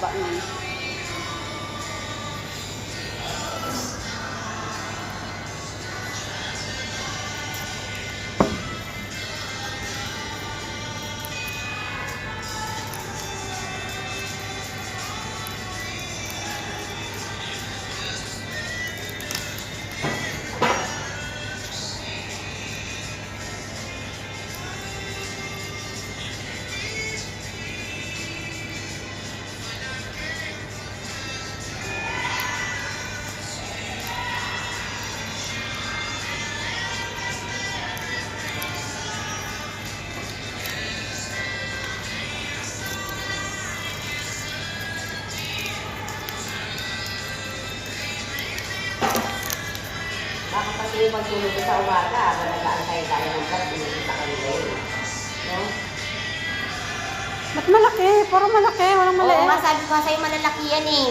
haba nun. Baka kasi yung magtulog sa umaga, nag-aantay tayo ng gas, tulog sa kanila yun. No? Ba't malaki? Puro malaki. Walang maliit. Oo nga, sabi ko nga sa'yo malalaki yan eh.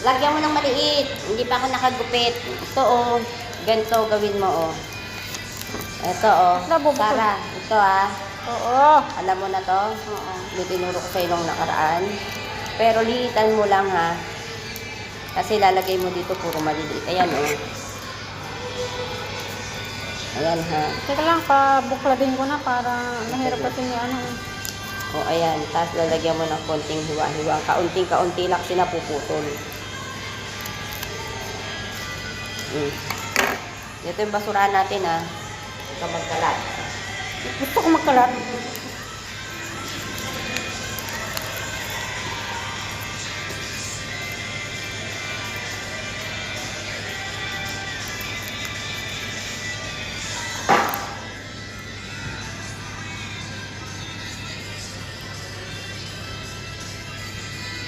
Lagyan mo ng maliit. Hindi pa ako nakagupit. Ito oh, ganito gawin mo oh. Ito oh, Sarah, ito ah. Oo. Alam mo na to? Oo. May tinuro ko sa'yo nung nakaraan. Pero liitan mo lang ha. Kasi lalagay mo dito puro maliliit. Ayan oh. Ayan ha. Teka lang, pabukladin ko na para mahirap kasi yung ano. O ayan, tapos lalagyan mo ng konting hiwa-hiwa. Kaunting-kaunti lang sinapuputol. Ito yung basurahan natin ha. Ito magkalat. Gusto ko magkalat.